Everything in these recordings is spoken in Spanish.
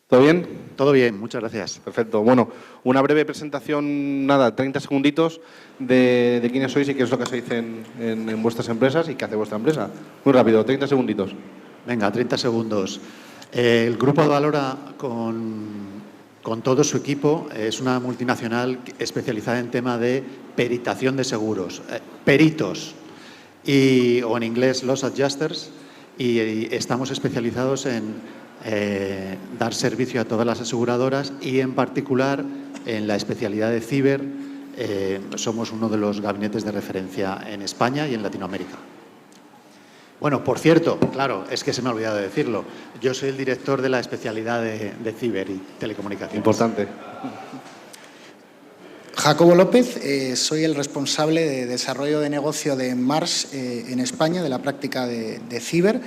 ¿Todo bien? Todo bien, muchas gracias. Perfecto. Bueno, una breve presentación, nada, 30 segunditos de quiénes sois y qué es lo que se dice en vuestras empresas y qué hace vuestra empresa. Muy rápido, 30 segunditos. Venga, 30 segundos. El Grupo Valora, con todo su equipo, es una multinacional especializada en tema de peritación de seguros, peritos, o en inglés loss adjusters, y estamos especializados en dar servicio a todas las aseguradoras y, en particular, en la especialidad de ciber. Somos uno de los gabinetes de referencia en España y en Latinoamérica. Bueno, por cierto, claro, es que se me ha olvidado de decirlo. Yo soy el director de la especialidad de ciber y telecomunicaciones. Importante. Jacobo López, soy el responsable de desarrollo de negocio de Mars en España, de la práctica de ciber.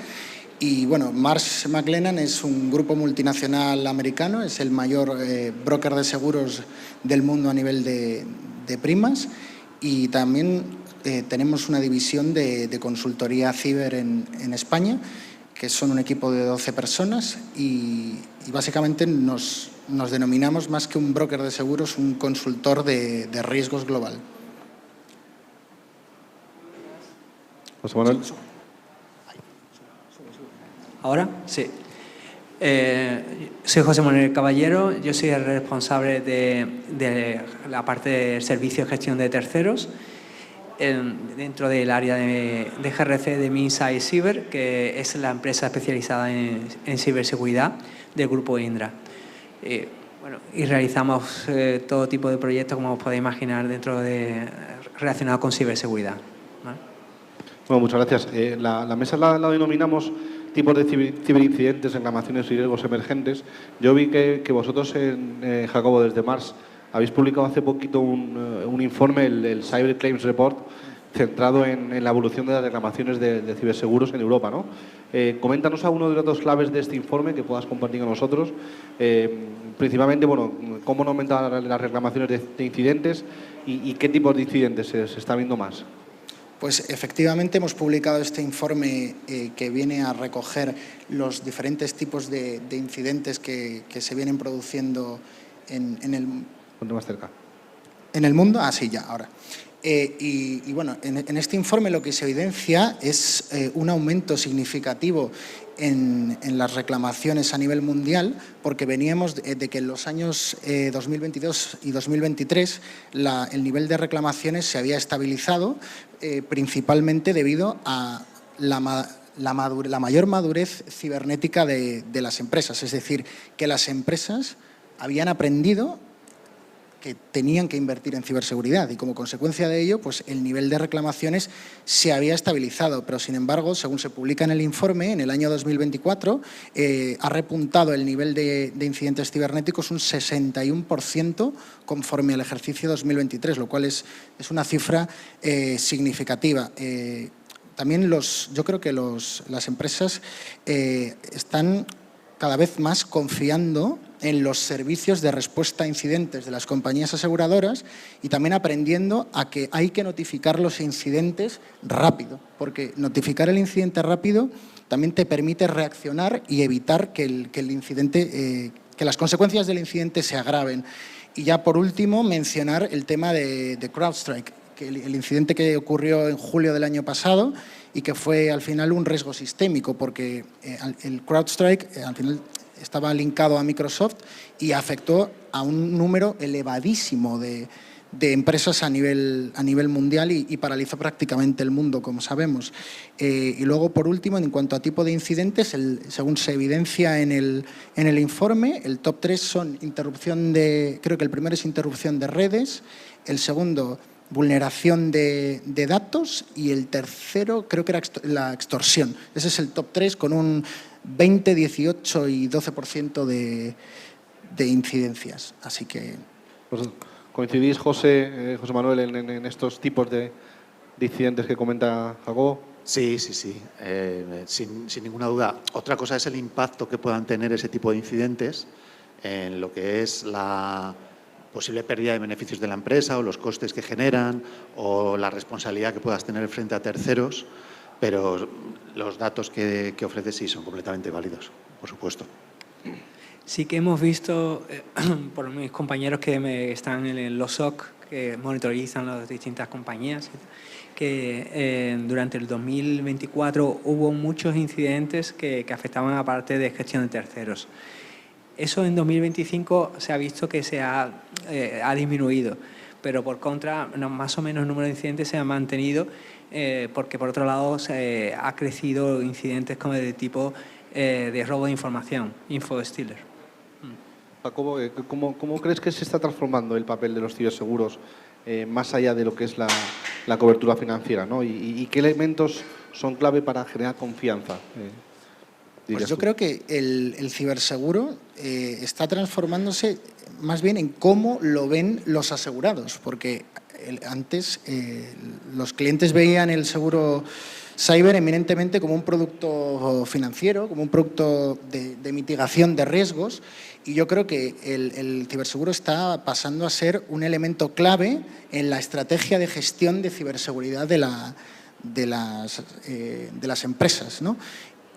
Y bueno, Mars McLennan es un grupo multinacional americano, es el mayor broker de seguros del mundo a nivel de primas, y también tenemos una división de consultoría ciber en España, que son un equipo de 12 personas y básicamente nos denominamos, más que un broker de seguros, un consultor de riesgos global. José Manuel. ¿Ahora? Sí. Soy José Manuel Caballero, yo soy el responsable de la parte de servicio y gestión de terceros dentro del área de GRC de Minsait Cyber, que es la empresa especializada en ciberseguridad del grupo Indra. Y realizamos todo tipo de proyectos, como os podéis imaginar, relacionados con ciberseguridad. ¿Vale? Bueno, muchas gracias. La mesa la denominamos tipos de ciberincidentes, reclamaciones y riesgos emergentes. Yo vi que vosotros, Jacobo, desde Mars, habéis publicado hace poquito un informe, el Cyber Claims Report, centrado en la evolución de las reclamaciones de ciberseguros en Europa, ¿no? Coméntanos algunos de los datos claves de este informe que puedas compartir con nosotros. Principalmente, bueno, cómo han aumentado las reclamaciones de incidentes y qué tipos de incidentes se está viendo más. Pues efectivamente hemos publicado este informe que viene a recoger los diferentes tipos de incidentes que se vienen produciendo en el... Ponte más cerca. ¿En el mundo? Ah, sí, ya, ahora. Y bueno, en este informe lo que se evidencia es un aumento significativo en las reclamaciones a nivel mundial, porque veníamos de que en los años 2022 y 2023 el nivel de reclamaciones se había estabilizado, principalmente debido a la mayor madurez cibernética de las empresas. Es decir, que las empresas habían aprendido que tenían que invertir en ciberseguridad y, como consecuencia de ello, pues el nivel de reclamaciones se había estabilizado. Pero, sin embargo, según se publica en el informe, en el año 2024 ha repuntado el nivel de incidentes cibernéticos un 61% conforme al ejercicio 2023, lo cual es una cifra significativa. También yo creo que las empresas están cada vez más confiando en los servicios de respuesta a incidentes de las compañías aseguradoras y también aprendiendo a que hay que notificar los incidentes rápido, porque notificar el incidente rápido también te permite reaccionar y evitar que el incidente, que las consecuencias del incidente se agraven. Y ya por último mencionar el tema de CrowdStrike, que el incidente que ocurrió en julio del año pasado y que fue al final un riesgo sistémico, porque el CrowdStrike al final estaba linkado a Microsoft y afectó a un número elevadísimo de empresas a nivel mundial y paralizó prácticamente el mundo, como sabemos. Y luego, por último, en cuanto a tipo de incidentes, según se evidencia en el informe, el top 3 son interrupción creo que el primero es interrupción de redes, el segundo vulneración de datos y el tercero creo que era la extorsión. Ese es el top 3 con un 20, 18 y 12% de incidencias. Así que... Pues, ¿coincidís, José Manuel, en estos tipos de incidentes que comenta Jacobo? Sí, sin ninguna duda. Otra cosa es el impacto que puedan tener ese tipo de incidentes en lo que es la posible pérdida de beneficios de la empresa o los costes que generan o la responsabilidad que puedas tener frente a terceros. pero los datos que ofrece sí son completamente válidos, por supuesto. Sí que hemos visto, por mis compañeros que están en los SOC, que monitorizan las distintas compañías, que durante el 2024 hubo muchos incidentes que afectaban a la parte de gestión de terceros. Eso en 2025 se ha visto que ha disminuido, pero por contra, más o menos el número de incidentes se ha mantenido, porque por otro lado ha crecido incidentes como de tipo de robo de información, infostealer. Jacobo, ¿cómo crees que se está transformando el papel de los ciberseguros más allá de lo que es la cobertura financiera, ¿no? ¿Y qué elementos son clave para generar confianza? Pues yo creo que el ciberseguro está transformándose más bien en cómo lo ven los asegurados, porque antes los clientes veían el seguro cyber eminentemente como un producto financiero, como un producto de mitigación de riesgos, y yo creo que el ciberseguro está pasando a ser un elemento clave en la estrategia de gestión de ciberseguridad de las empresas, ¿no?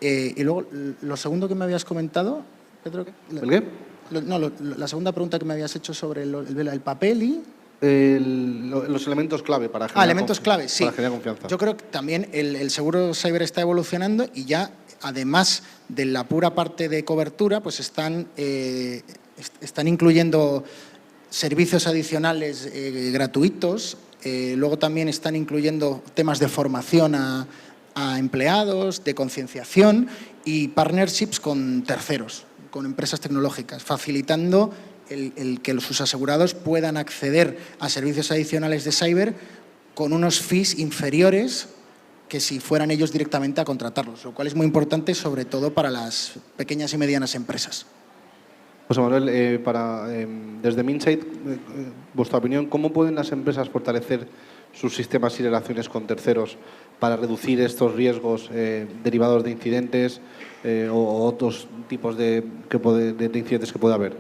Y luego, lo segundo que me habías comentado, Pedro… ¿El qué? La segunda pregunta que me habías hecho sobre el papel y… los elementos clave para generar, elementos clave, sí. Para generar confianza. Yo creo que también el seguro cyber está evolucionando y ya, además de la pura parte de cobertura, pues están incluyendo servicios adicionales gratuitos. Luego también están incluyendo temas de formación a empleados, de concienciación y partnerships con terceros, con empresas tecnológicas, facilitando el que sus asegurados puedan acceder a servicios adicionales de cyber con unos fees inferiores que si fueran ellos directamente a contratarlos, lo cual es muy importante sobre todo para las pequeñas y medianas empresas. José Manuel, desde Minsight, vuestra opinión, ¿cómo pueden las empresas fortalecer sus sistemas y relaciones con terceros para reducir estos riesgos derivados de incidentes o otros tipos de incidentes que pueda haber?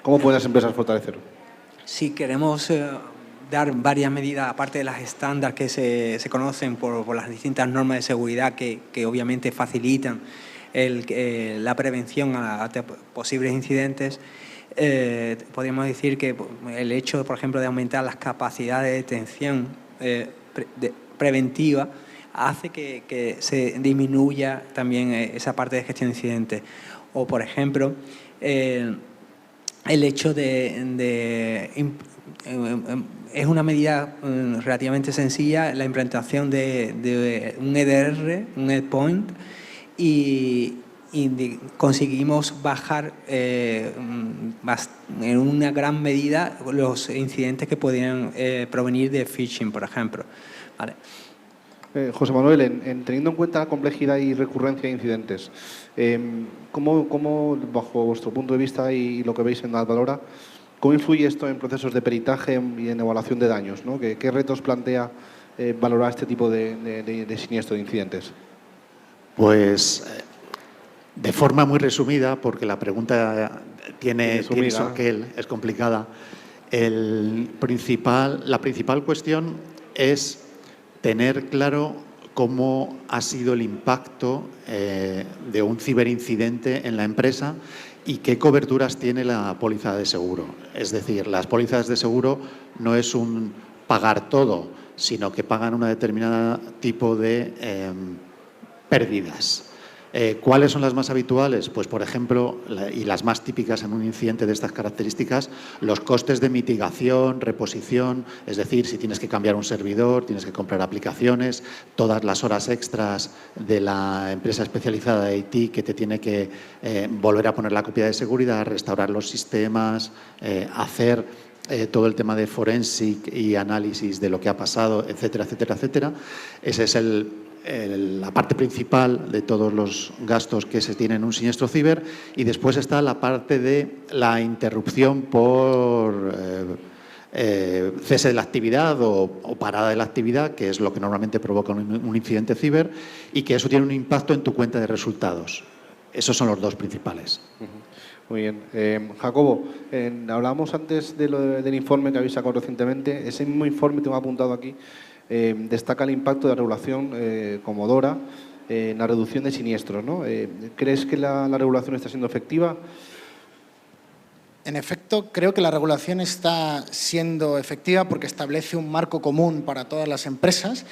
¿Cómo pueden las empresas fortalecerlo? Si queremos dar varias medidas, aparte de las estándares que se conocen por las distintas normas de seguridad que obviamente facilitan la prevención a posibles incidentes, podríamos decir que el hecho, por ejemplo, de aumentar las capacidades de detención preventiva hace que se disminuya también esa parte de gestión de incidentes. O, por ejemplo, el hecho es una medida relativamente sencilla, la implantación de un EDR, un endpoint, y conseguimos bajar en una gran medida los incidentes que podían provenir de phishing, por ejemplo. Vale. José Manuel, teniendo en cuenta la complejidad y recurrencia de incidentes, ¿cómo, bajo vuestro punto de vista y lo que veis en Advalora, cómo influye esto en procesos de peritaje y en evaluación de daños, ¿no? ¿Qué retos plantea valorar este tipo de siniestro, de incidentes? Pues de forma muy resumida, porque la pregunta tiene su aquel, es complicada, la principal cuestión es tener claro cómo ha sido el impacto de un ciberincidente en la empresa y qué coberturas tiene la póliza de seguro. Es decir, las pólizas de seguro no es un pagar todo, sino que pagan un determinado tipo de pérdidas. ¿Cuáles son las más habituales? Pues, por ejemplo, y las más típicas en un incidente de estas características, los costes de mitigación, reposición, es decir, si tienes que cambiar un servidor, tienes que comprar aplicaciones, todas las horas extras de la empresa especializada de IT que te tiene que volver a poner la copia de seguridad, restaurar los sistemas, hacer todo el tema de forensic y análisis de lo que ha pasado, etcétera, etcétera, etcétera. Ese es la parte principal de todos los gastos que se tienen en un siniestro ciber, y después está la parte de la interrupción por cese de la actividad o parada de la actividad, que es lo que normalmente provoca un incidente ciber, y que eso tiene un impacto en tu cuenta de resultados. Esos son los dos principales. Muy bien. Jacobo, hablábamos antes del informe que habéis sacado recientemente. Ese mismo informe, tengo apuntado aquí, destaca el impacto de la regulación como DORA en la reducción de siniestros, ¿no? ¿Crees que la regulación está siendo efectiva? En efecto, creo que la regulación está siendo efectiva porque establece un marco común para todas las empresas,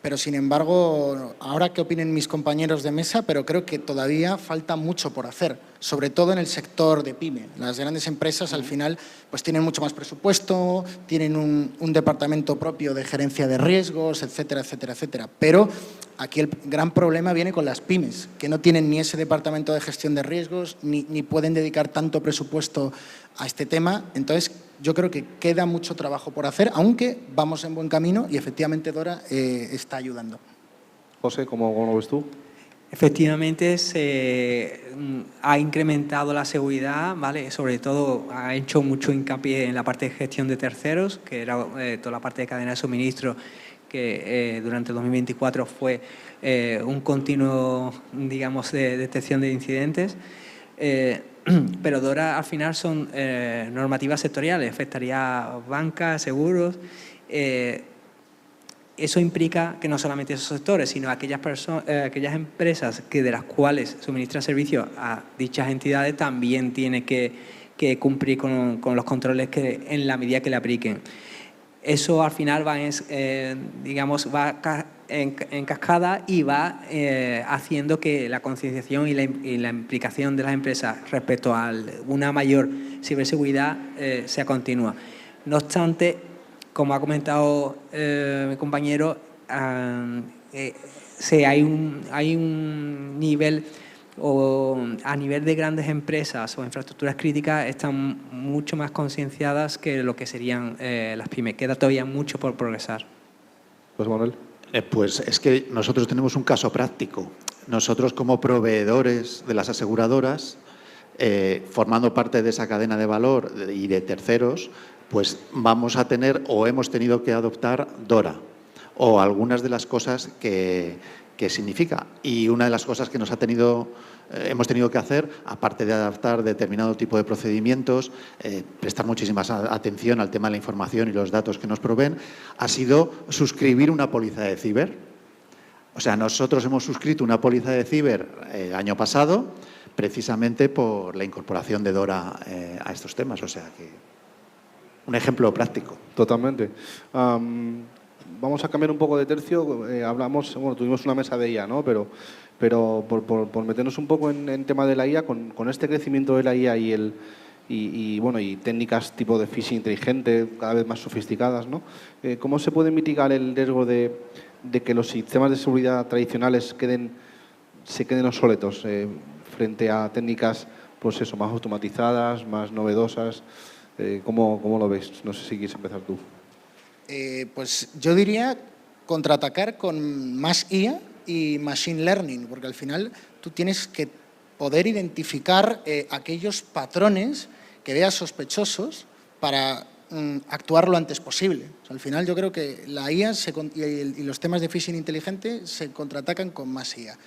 pero sin embargo, ahora qué opinen mis compañeros de mesa, pero creo que todavía falta mucho por hacer, sobre todo en el sector de PYME. Las grandes empresas al final pues tienen mucho más presupuesto, tienen un departamento propio de gerencia de riesgos, etcétera, etcétera, etcétera. Pero aquí el gran problema viene con las pymes, que no tienen ni ese departamento de gestión de riesgos, ni pueden dedicar tanto presupuesto a este tema. Entonces, yo creo que queda mucho trabajo por hacer, aunque vamos en buen camino y efectivamente DORA está ayudando. José, ¿cómo lo ves tú? Efectivamente, se ha incrementado la seguridad, ¿vale? Sobre todo ha hecho mucho hincapié en la parte de gestión de terceros, que era toda la parte de cadena de suministro, que durante el 2024 fue un continuo, digamos, de detección de incidentes. Pero DORA al final son normativas sectoriales, afectaría banca, seguros. Eso implica que no solamente esos sectores, sino aquellas empresas de las cuales suministran servicios a dichas entidades también tienen que cumplir con los controles que en la medida que le apliquen. Eso al final va en cascada y va haciendo que la concienciación y la implicación de las empresas respecto a una mayor ciberseguridad sea continua. No obstante, como ha comentado mi compañero, hay un nivel, o a nivel de grandes empresas o infraestructuras críticas, están mucho más concienciadas que lo que serían las pymes. Queda todavía mucho por progresar. Pues Manuel. Pues es que nosotros tenemos un caso práctico. Nosotros, como proveedores de las aseguradoras, formando parte de esa cadena de valor y de terceros, pues vamos a tener o hemos tenido que adoptar DORA o algunas de las cosas que significa. Y una de las cosas que hemos tenido que hacer, aparte de adaptar determinado tipo de procedimientos, prestar muchísima atención al tema de la información y los datos que nos proveen, ha sido suscribir una póliza de ciber. O sea, nosotros hemos suscrito una póliza de ciber el año pasado, precisamente por la incorporación de DORA a estos temas. O sea que un ejemplo práctico. Totalmente. Vamos a cambiar un poco de tercio. Tuvimos una mesa de IA, ¿no? Pero por meternos un poco en tema de la IA, con este crecimiento de la IA y técnicas tipo de phishing inteligente cada vez más sofisticadas, ¿no? ¿Cómo se puede mitigar el riesgo de que los sistemas de seguridad tradicionales se queden obsoletos frente a técnicas, pues eso, más automatizadas, más novedosas? ¿Cómo lo ves? No sé si quieres empezar tú. Pues yo diría contraatacar con más IA y Machine Learning, porque al final tú tienes que poder identificar aquellos patrones que veas sospechosos para actuar lo antes posible. O sea, al final yo creo que la IA y los temas de phishing inteligente se contraatacan con más IA.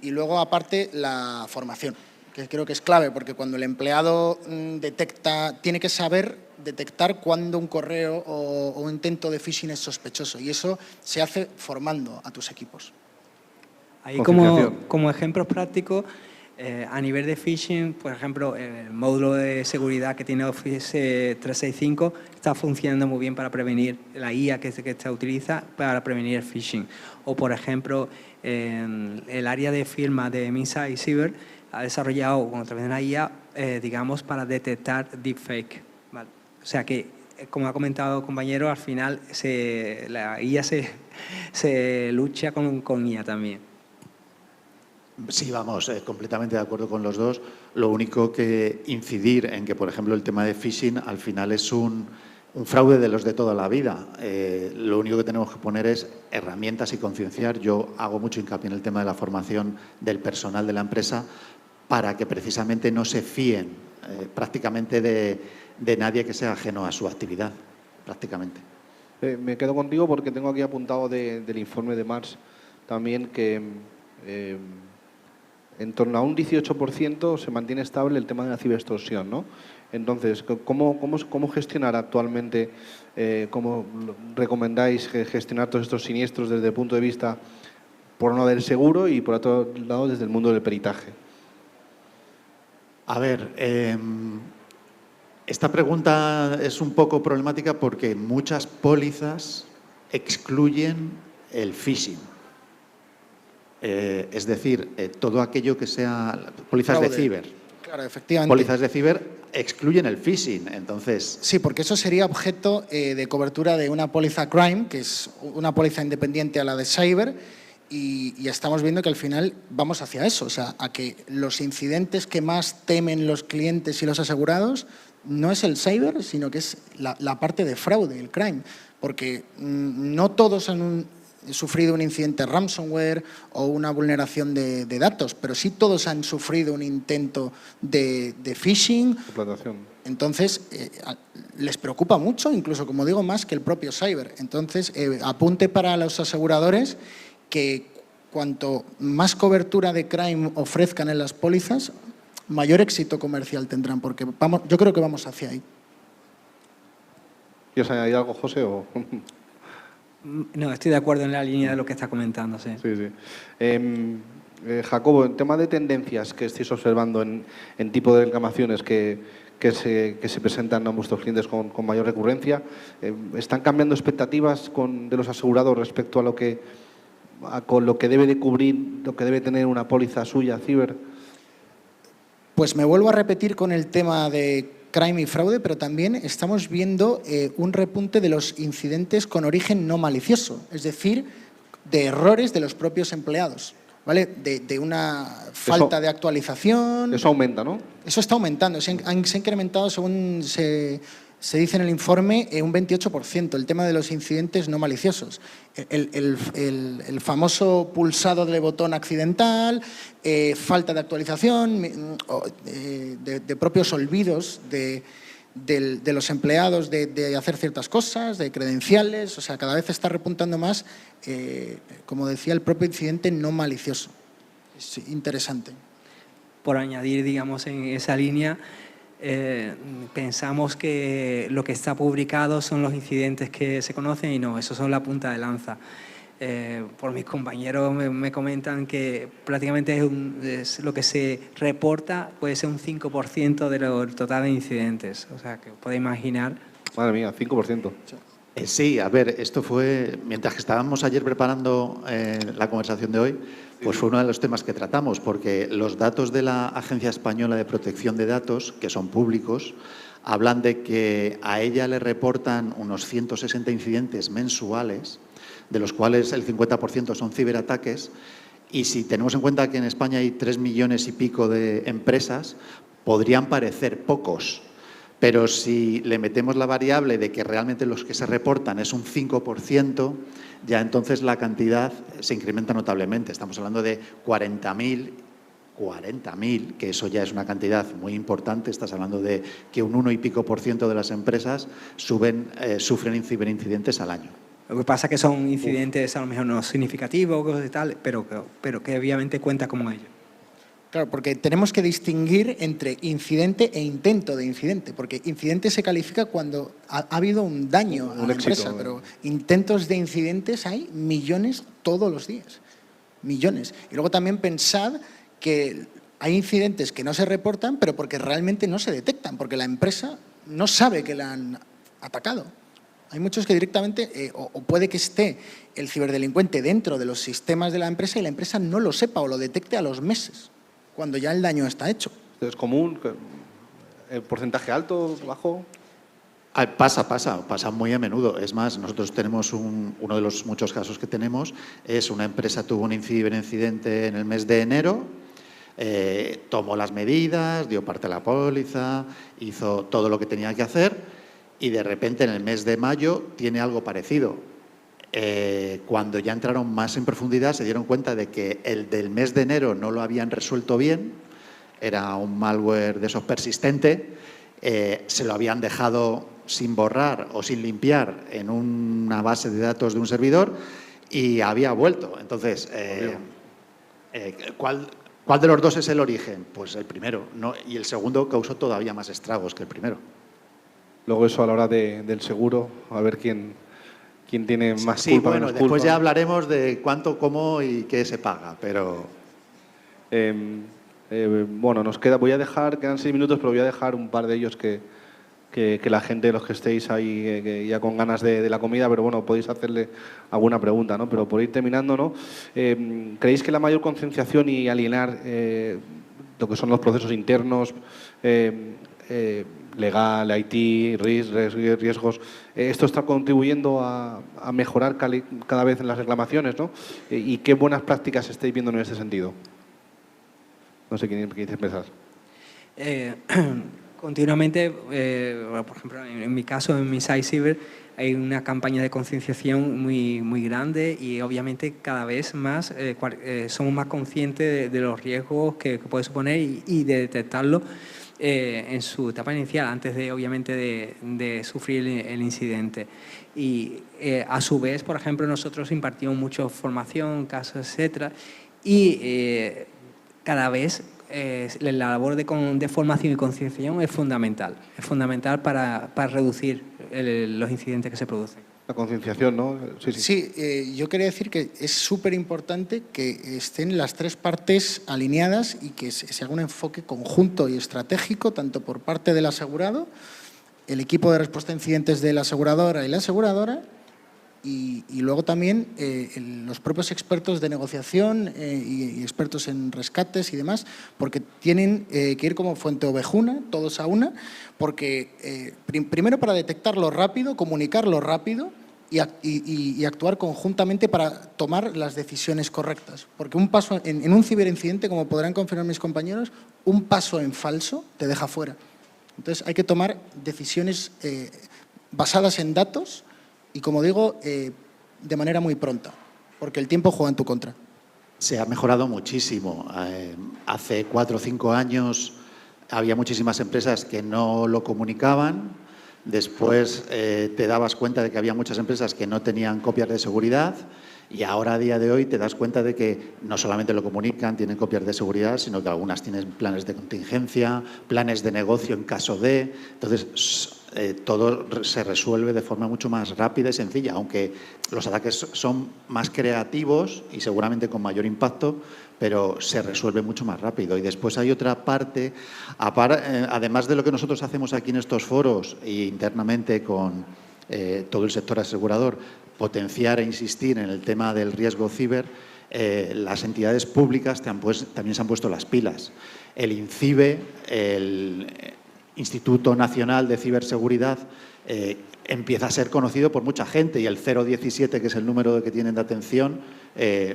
Y luego, aparte, la formación, que creo que es clave, porque cuando el empleado tiene que saber detectar cuando un correo o un intento de phishing es sospechoso, y eso se hace formando a tus equipos. Ahí como ejemplos prácticos, a nivel de phishing, por ejemplo, el módulo de seguridad que tiene Office 365 está funcionando muy bien para prevenir la IA que se utiliza para prevenir el phishing. O, por ejemplo, el área de firma de Minsa y Cyber ha desarrollado a través de una IA, digamos, para detectar deepfake. ¿Vale? O sea que, como ha comentado el compañero, al final la IA se lucha con IA también. Sí, vamos, completamente de acuerdo con los dos. Lo único que incidir en que, por ejemplo, el tema de phishing al final es un fraude de los de toda la vida. Lo único que tenemos que poner es herramientas y concienciar. Yo hago mucho hincapié en el tema de la formación del personal de la empresa para que precisamente no se fíen prácticamente de nadie que sea ajeno a su actividad, prácticamente. Me quedo contigo porque tengo aquí apuntado del informe de Mars también que en torno a un 18% se mantiene estable el tema de la ciberextorsión, ¿no? Entonces, ¿cómo gestionar actualmente, cómo recomendáis gestionar todos estos siniestros desde el punto de vista, por un lado, del seguro y por otro lado, desde el mundo del peritaje? A ver, esta pregunta es un poco problemática porque muchas pólizas excluyen el phishing. Es decir, todo aquello que sea pólizas Fraude. de ciber. Claro, efectivamente. Pólizas de ciber excluyen el phishing, entonces... Sí, porque eso sería objeto de cobertura de una póliza crime, que es una póliza independiente a la de cyber, y estamos viendo que al final vamos hacia eso, o sea, a que los incidentes que más temen los clientes y los asegurados no es el cyber, sino que es la parte de fraude, el crime, porque no todos han sufrido un incidente ransomware o una vulneración de datos, pero sí todos han sufrido un intento de phishing. Explotación. Entonces, les preocupa mucho, incluso, como digo, más que el propio cyber. Entonces, apunte para los aseguradores que cuanto más cobertura de crime ofrezcan en las pólizas, mayor éxito comercial tendrán, porque yo creo que vamos hacia ahí. ¿Quieres añadir algo, José? O... No, estoy de acuerdo en la línea de lo que está comentando, sí. Sí, sí. Jacobo, en tema de tendencias que estáis observando en tipo de reclamaciones que se presentan a vuestros clientes con mayor recurrencia, ¿están cambiando expectativas de los asegurados respecto con lo que debe de cubrir, lo que debe tener una póliza suya ciber? Pues me vuelvo a repetir con el tema de crime y fraude, pero también estamos viendo un repunte de los incidentes con origen no malicioso, es decir, de errores de los propios empleados, ¿vale? De una falta de actualización. Eso aumenta, ¿no? Eso está aumentando, se ha incrementado, según se dice en el informe, un 28%, el tema de los incidentes no maliciosos. El famoso pulsado del botón accidental, falta de actualización, de propios olvidos de los empleados de hacer ciertas cosas, de credenciales, o sea, cada vez está repuntando más, como decía, el propio incidente no malicioso. Es interesante. Por añadir, digamos, en esa línea, pensamos que lo que está publicado son los incidentes que se conocen y no, esos son la punta de lanza. Por mis compañeros me comentan que prácticamente es lo que se reporta, puede ser un 5% del total de incidentes. O sea, que podéis imaginar. Madre mía, 5%. Sí, a ver, esto fue, mientras que estábamos ayer preparando la conversación de hoy, pues fue uno de los temas que tratamos, porque los datos de la Agencia Española de Protección de Datos, que son públicos, hablan de que a ella le reportan unos 160 incidentes mensuales, de los cuales el 50% son ciberataques, y si tenemos en cuenta que en España hay 3 millones y pico de empresas, podrían parecer pocos. Pero si le metemos la variable de que realmente los que se reportan es un 5%, ya entonces la cantidad se incrementa notablemente. Estamos hablando de 40.000, que eso ya es una cantidad muy importante. Estás hablando de que un 1 y pico % de las empresas sufren ciberincidentes al año. Lo que pasa es que son incidentes a lo mejor no significativos y tal, pero que obviamente cuenta como ello. Claro, porque tenemos que distinguir entre incidente e intento de incidente, porque incidente se califica cuando ha habido un daño a la empresa, pero intentos de incidentes hay millones todos los días, millones. Y luego también pensad que hay incidentes que no se reportan, pero porque realmente no se detectan, porque la empresa no sabe que la han atacado. Hay muchos que directamente, o puede que esté el ciberdelincuente dentro de los sistemas de la empresa y la empresa no lo sepa o lo detecte a los meses, cuando ya el daño está hecho. ¿Es común? ¿El porcentaje alto, bajo? Pasa muy a menudo. Es más, nosotros tenemos uno de los muchos casos que tenemos, es una empresa tuvo un incidente en el mes de enero, tomó las medidas, dio parte a la póliza, hizo todo lo que tenía que hacer y de repente en el mes de mayo tiene algo parecido. Cuando ya entraron más en profundidad se dieron cuenta de que el del mes de enero no lo habían resuelto bien, era un malware de esos persistente, se lo habían dejado sin borrar o sin limpiar en una base de datos de un servidor y había vuelto. Entonces, ¿cuál ¿Cuál de los dos es el origen? Pues el primero, ¿no? Y el segundo causó todavía más estragos que el primero. Luego eso a la hora del seguro, a ver quién tiene más Sí, culpa, bueno, menos después culpa. ya hablaremos de cuánto, cómo y qué se paga, pero... Bueno, voy a dejar, quedan 6 minutos, pero voy a dejar un par de ellos que la gente, los que estéis ahí ya con ganas de la comida, pero bueno, podéis hacerle alguna pregunta, ¿no? Pero por ir terminando, ¿no? ¿Creéis que la mayor concienciación y alienar lo que son los procesos internos, legal, IT, riesgos, esto está contribuyendo a mejorar cada vez en las reclamaciones, ¿no? ¿Y qué buenas prácticas estáis viendo en este sentido? No sé quién quiere empezar. Continuamente, por ejemplo, en mi caso, en Miss iCyber, hay una campaña de concienciación muy grande y obviamente cada vez más somos más conscientes de los riesgos que puede suponer y de detectarlo en su etapa inicial, antes de, obviamente, de sufrir el incidente. Y a su vez, por ejemplo, nosotros impartimos mucho formación, casos, etcétera, y cada vez la labor de formación y concienciación es fundamental para reducir los incidentes que se producen. La concienciación, ¿no? Sí, yo quería decir que es súper importante que estén las tres partes alineadas y que se haga un enfoque conjunto y estratégico, tanto por parte del asegurado, el equipo de respuesta a incidentes de la aseguradora y la aseguradora, y luego también los propios expertos de negociación y expertos en rescates y demás, porque tienen que ir como fuente ovejuna, todos a una, porque primero para detectarlo rápido, comunicarlo rápido y actuar conjuntamente para tomar las decisiones correctas. Porque un paso en un ciberincidente, como podrán confirmar mis compañeros, un paso en falso te deja fuera. Entonces hay que tomar decisiones basadas en datos y, como digo, de manera muy pronta, porque el tiempo juega en tu contra. Se ha mejorado muchísimo. Hace 4 o 5 años había muchísimas empresas que no lo comunicaban. Después te dabas cuenta de que había muchas empresas que no tenían copias de seguridad y ahora, a día de hoy, te das cuenta de que no solamente lo comunican, tienen copias de seguridad, sino que algunas tienen planes de contingencia, planes de negocio en caso de... Entonces, todo se resuelve de forma mucho más rápida y sencilla, aunque los ataques son más creativos y seguramente con mayor impacto, pero se resuelve mucho más rápido. Y después hay otra parte, además de lo que nosotros hacemos aquí en estos foros e internamente con todo el sector asegurador, potenciar e insistir en el tema del riesgo ciber, las entidades públicas también se han puesto las pilas. El INCIBE, el Instituto Nacional de Ciberseguridad, empieza a ser conocido por mucha gente y el 017, que es el número que tienen de atención,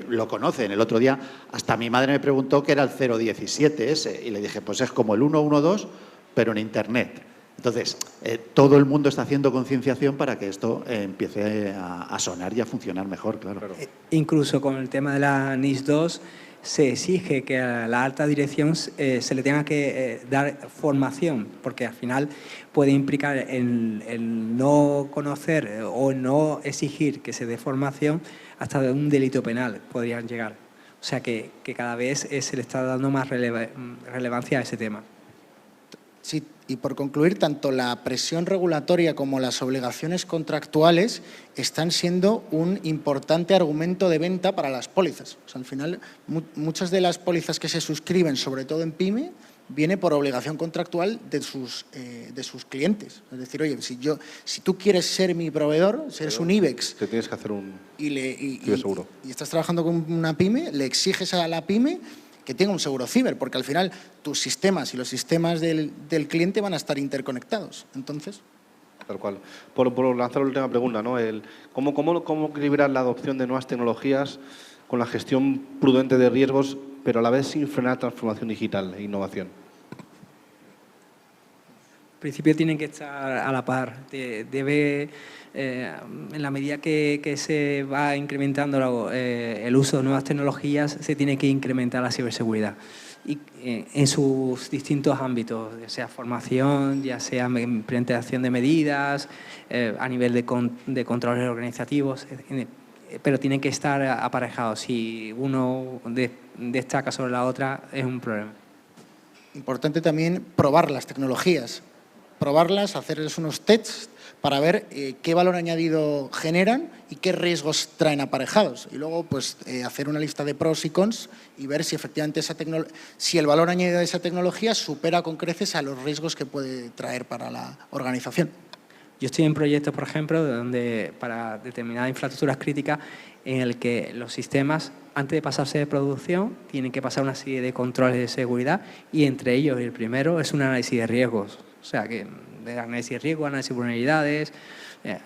lo conocen. El otro día hasta mi madre me preguntó qué era el 017 ese y le dije, pues es como el 112, pero en Internet. Entonces, todo el mundo está haciendo concienciación para que esto empiece a sonar y a funcionar mejor, claro. Incluso con el tema de la NIS 2, se exige que a la alta dirección se le tenga que dar formación, porque al final puede implicar el no conocer o no exigir que se dé formación hasta de un delito penal podrían llegar. O sea que cada vez se le está dando más relevancia a ese tema. Sí, y por concluir, tanto la presión regulatoria como las obligaciones contractuales están siendo un importante argumento de venta para las pólizas. O sea, al final, muchas de las pólizas que se suscriben, sobre todo en PYME, viene por obligación contractual de sus clientes. Es decir, oye, si tú quieres ser mi proveedor, si eres un IBEX, te tienes que hacer un seguro. Y estás trabajando con una PYME, le exiges a la PYME que tenga un seguro ciber, porque al final tus sistemas y los sistemas del cliente van a estar interconectados. Entonces... Tal cual. Por lanzar la última pregunta, ¿no? ¿Cómo equilibrar la adopción de nuevas tecnologías con la gestión prudente de riesgos, pero a la vez sin frenar transformación digital e innovación? En principio tienen que estar a la par. En la medida que se va incrementando el uso de nuevas tecnologías, se tiene que incrementar la ciberseguridad y en sus distintos ámbitos, ya sea formación, ya sea implementación de medidas, a nivel de controles organizativos, pero tienen que estar aparejados. Si uno destaca sobre la otra, es un problema. Importante también probar las tecnologías, probarlas, hacerles unos tests para ver qué valor añadido generan y qué riesgos traen aparejados. Y luego, pues, hacer una lista de pros y cons y ver si efectivamente si el valor añadido de esa tecnología supera con creces a los riesgos que puede traer para la organización. Yo estoy en proyectos, por ejemplo, para determinadas infraestructuras críticas en el que los sistemas, antes de pasarse de producción, tienen que pasar una serie de controles de seguridad y entre ellos el primero es un análisis de riesgos. O sea, que de análisis de riesgos, análisis de vulnerabilidades,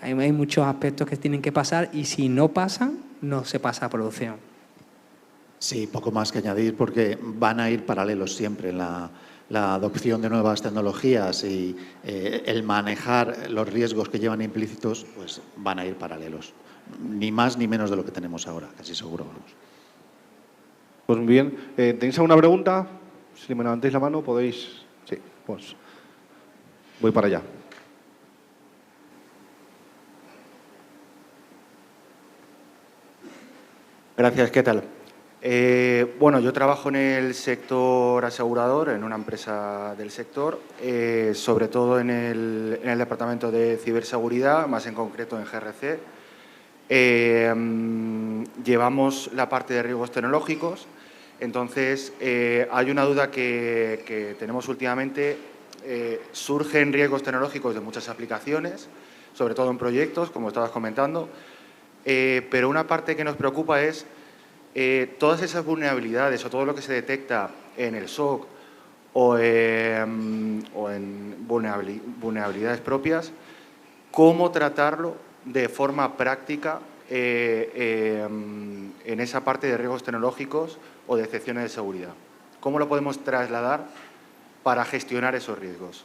hay muchos aspectos que tienen que pasar y si no pasan, no se pasa a producción. Sí, poco más que añadir porque van a ir paralelos siempre la adopción de nuevas tecnologías y el manejar los riesgos que llevan implícitos, pues van a ir paralelos. Ni más ni menos de lo que tenemos ahora, casi seguro. Vamos. Pues muy bien. ¿Tenéis alguna pregunta? Si me levantáis la mano, podéis... Sí, pues voy para allá. Gracias, ¿qué tal? Bueno, yo trabajo en el sector asegurador, en una empresa del sector, sobre todo en el departamento de ciberseguridad, más en concreto en GRC. Llevamos la parte de riesgos tecnológicos, entonces hay una duda que tenemos últimamente. Surgen riesgos tecnológicos de muchas aplicaciones, sobre todo en proyectos, como estabas comentando, pero una parte que nos preocupa es todas esas vulnerabilidades o todo lo que se detecta en el SOC o en vulnerabilidades propias, cómo tratarlo de forma práctica en esa parte de riesgos tecnológicos o de excepciones de seguridad. ¿Cómo lo podemos trasladar para gestionar esos riesgos?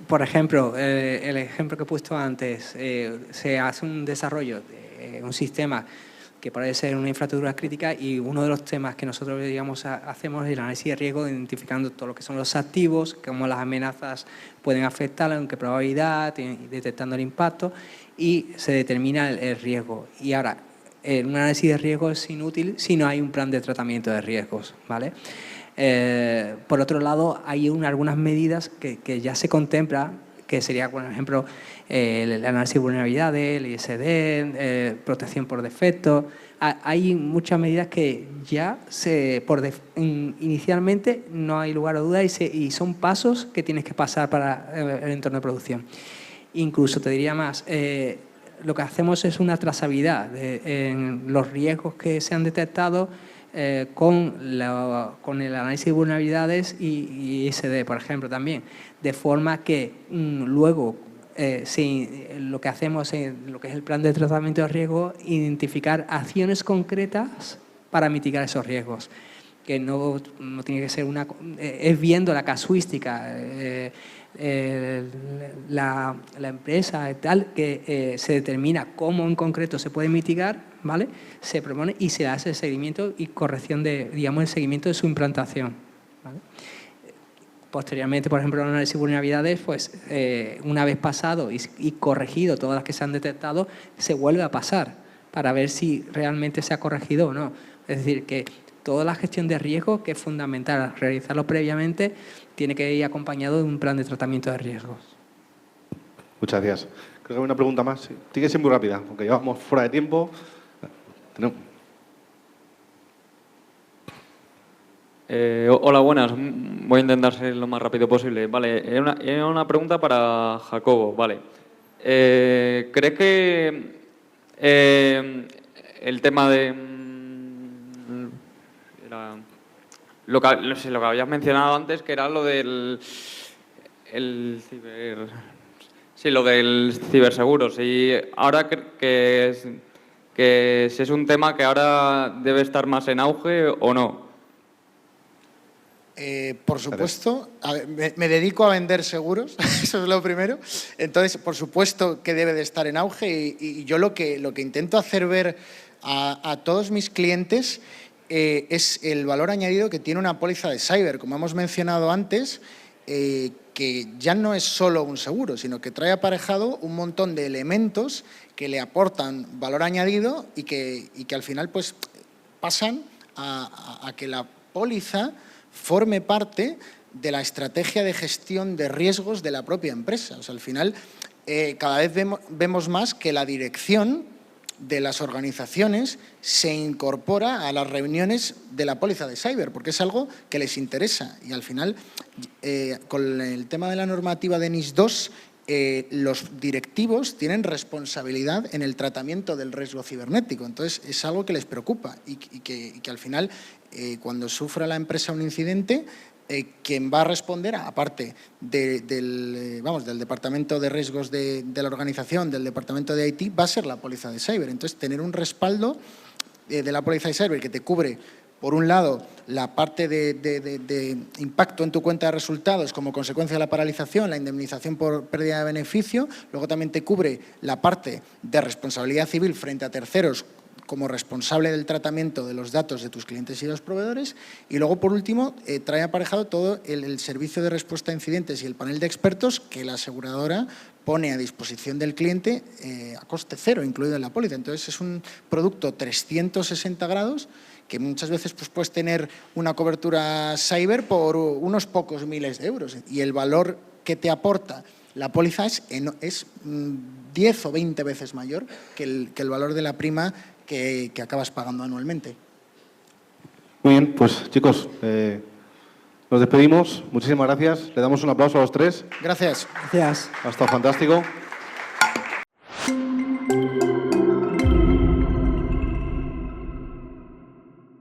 Por ejemplo, el ejemplo que he puesto antes, se hace un desarrollo de un sistema que parece ser una infraestructura crítica y uno de los temas que nosotros, digamos, hacemos es el análisis de riesgo, identificando todo lo que son los activos, cómo las amenazas pueden afectarla, en qué probabilidad, detectando el impacto y se determina el riesgo. Y ahora, un análisis de riesgo es inútil si no hay un plan de tratamiento de riesgos, ¿vale? Por otro lado, hay algunas medidas que ya se contempla, que sería, por ejemplo, el análisis de vulnerabilidades, el ISD, protección por defecto. Hay muchas medidas que ya inicialmente no hay lugar a duda y son pasos que tienes que pasar para el entorno de producción. Incluso te diría más, lo que hacemos es una trazabilidad en los riesgos que se han detectado con el análisis de vulnerabilidades y ISD, por ejemplo, también, de forma que luego lo que hacemos en lo que es el plan de tratamiento de riesgo, identificar acciones concretas para mitigar esos riesgos, que no tiene que ser es viendo la casuística, la empresa tal, que se determina cómo en concreto se puede mitigar, ¿vale? Se propone y se hace el seguimiento y corrección el seguimiento de su implantación, ¿vale? Posteriormente, por ejemplo, el análisis de vulnerabilidades, pues una vez pasado y corregido todas las que se han detectado, se vuelve a pasar para ver si realmente se ha corregido o no. Es decir, que toda la gestión de riesgos, que es fundamental realizarlo previamente, tiene que ir acompañado de un plan de tratamiento de riesgos. Muchas gracias. Creo que hay una pregunta más. Sí. Tiene que ser muy rápida, porque llevamos fuera de tiempo. Hola, buenas. Voy a intentar ser lo más rápido posible. Vale, era una pregunta para Jacobo. Vale. ¿Cree que el tema de lo que habías mencionado antes, que era lo del lo del ciberseguro, si ahora que si es un tema que ahora debe estar más en auge o no? Por supuesto, me dedico a vender seguros, eso es lo primero. Entonces, por supuesto que debe de estar en auge y yo lo que intento hacer ver a todos mis clientes es el valor añadido que tiene una póliza de cyber. Como hemos mencionado antes, que ya no es solo un seguro, sino que trae aparejado un montón de elementos que le aportan valor añadido y que al final pues pasan a que la póliza forme parte de la estrategia de gestión de riesgos de la propia empresa. O sea, al final cada vez vemos más que la dirección de las organizaciones se incorpora a las reuniones de la póliza de cyber, porque es algo que les interesa. Y al final, con el tema de la normativa de NIS 2, los directivos tienen responsabilidad en el tratamiento del riesgo cibernético. Entonces, es algo que les preocupa y que al final, cuando sufra la empresa un incidente, quien va a responder, aparte del departamento de riesgos de la organización, del departamento de IT, va a ser la póliza de cyber. Entonces, tener un respaldo de la póliza de cyber que te cubre, por un lado, la parte de impacto en tu cuenta de resultados como consecuencia de la paralización, la indemnización por pérdida de beneficio, luego también te cubre la parte de responsabilidad civil frente a terceros como responsable del tratamiento de los datos de tus clientes y los proveedores, y luego, por último, trae aparejado todo el servicio de respuesta a incidentes y el panel de expertos que la aseguradora pone a disposición del cliente a coste cero, incluido en la póliza. Entonces, es un producto 360 grados que muchas veces pues, puedes tener una cobertura cyber por unos pocos miles de euros, y el valor que te aporta la póliza es 10 o 20 veces mayor que el valor de la prima que acabas pagando anualmente. Muy bien, pues chicos, nos despedimos. Muchísimas gracias. Le damos un aplauso a los tres. Gracias. Gracias. Ha estado fantástico.